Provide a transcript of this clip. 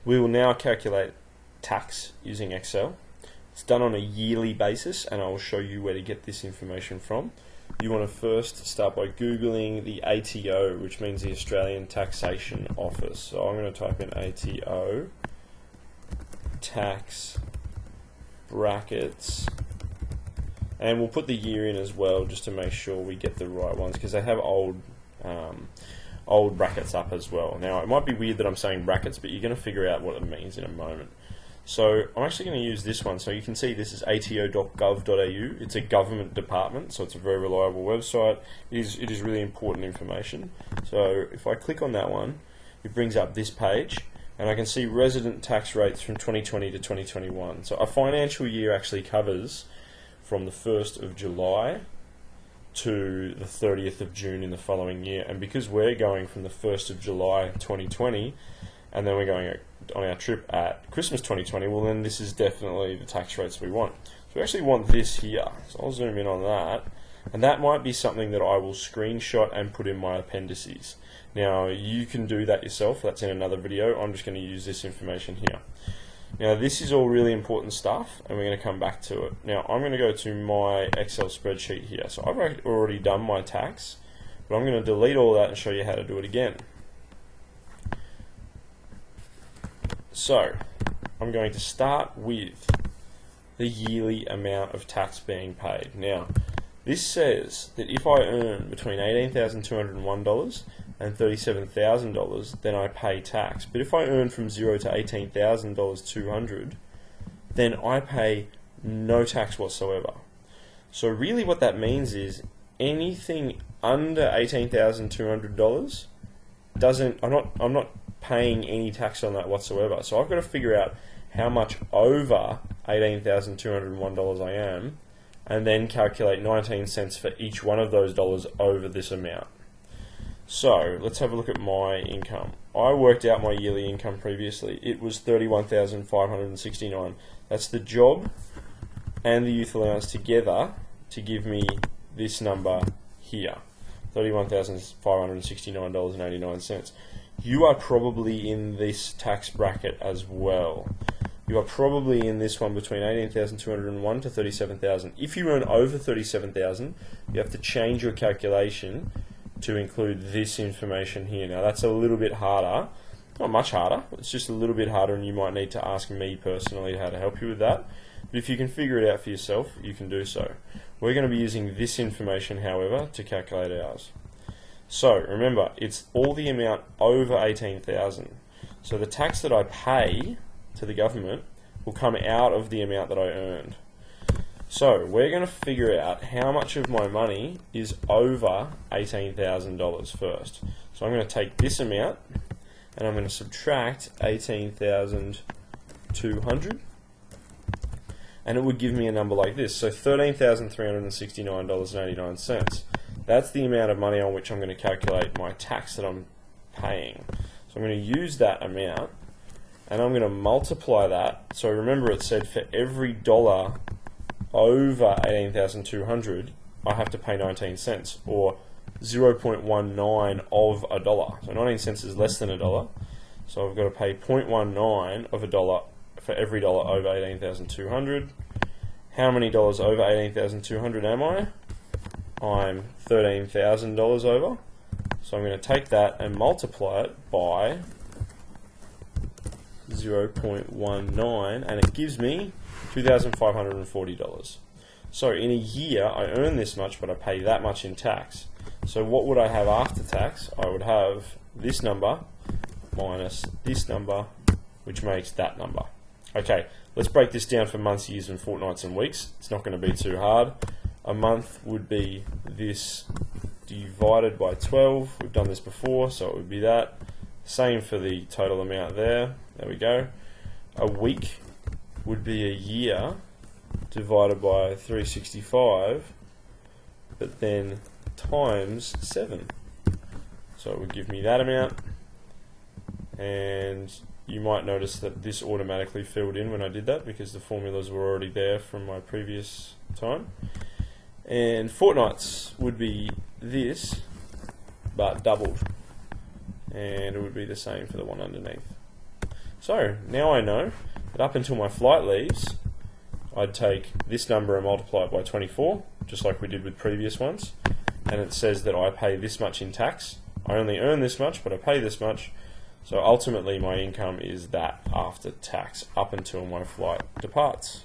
We will now calculate tax using Excel. It's done on a yearly basis, and I will show you where to get this information from. You want to first start by Googling the ATO, which means the Australian Taxation Office. So I'm going to type in ATO, tax, brackets, and we'll put the year in as well just to make sure we get the right ones, because they have old brackets up as well. Now, it might be weird that I'm saying brackets, but you're going to figure out what it means in a moment. So I'm actually going to use this one. So you can see this is ato.gov.au. It's a government department, so it's a very reliable website. It is really important information. So if I click on that one, it brings up this page, and I can see resident tax rates from 2020 to 2021. So a financial year actually covers from the 1st of July to the 30th of June in the following year. And because we're going from the 1st of July 2020 and then we're going on our trip at Christmas 2020, well then this is definitely the tax rates we want. So we actually want this here. So I'll zoom in on that, and that might be something that I will screenshot and put in my appendices. Now you can do that yourself, that's in another video. I'm just going to use this information here. Now this is all really important stuff, and we're going to come back to it. Now I'm going to go to my Excel spreadsheet here. So I've already done my tax, but I'm going to delete all that and show you how to do it again. So I'm going to start with the yearly amount of tax being paid. Now this says that if I earn between $18,201 and $37,000, then I pay tax. But if I earn from $0 to $18,200, then I pay no tax whatsoever. So really what that means is anything under $18,200 I'm not paying any tax on that whatsoever. So I've got to figure out how much over $18,201 I am, and then calculate 19 cents for each one of those dollars over this amount. So let's have a look at my income. I worked out my yearly income previously. It was $31,569. That's the job and the youth allowance together to give me this number here, $31,569.89. You are probably in this tax bracket as well. You are probably in this one between $18,201 to $37,000. If you earn over $37,000, you have to change your calculation to include this information here. Now that's a little bit harder, not much harder, it's just a little bit harder, and you might need to ask me personally how to help you with that. But if you can figure it out for yourself, you can do so. We're going to be using this information, however, to calculate ours. So remember, it's all the amount over $18,000. So the tax that I pay to the government will come out of the amount that I earned. So we're going to figure out how much of my money is over $18,000 first. So I'm going to take this amount and I'm going to subtract $18,200, and it would give me a number like this. So $13,369.89. That's the amount of money on which I'm going to calculate my tax that I'm paying. So I'm going to use that amount and I'm going to multiply that. So remember, it said for every dollar over $18,200, I have to pay 19 cents, or 0.19 of a dollar. So 19 cents is less than a dollar. So I've got to pay 0.19 of a dollar for every dollar over 18,200. How many dollars over 18,200 am I? I'm $13,000 over. So I'm going to take that and multiply it by 0.19, and it gives me $2,540. So in a year I earn this much, but I pay that much in tax. So what would I have after tax? I would have this number minus this number, which makes that number. Okay, let's break this down for months, years, and fortnights and weeks. It's not going to be too hard. A month would be this divided by 12. We've done this before, so it would be that. Same for the total amount there. There we go. A week would be a year divided by 365, but then times 7. So it would give me that amount, and you might notice that this automatically filled in when I did that because the formulas were already there from my previous time. And fortnights would be this, but doubled, and it would be the same for the one underneath. So now I know that up until my flight leaves, I'd take this number and multiply it by 24, just like we did with previous ones, and it says that I pay this much in tax. I only earn this much, but I pay this much. So ultimately my income is that after tax up until my flight departs.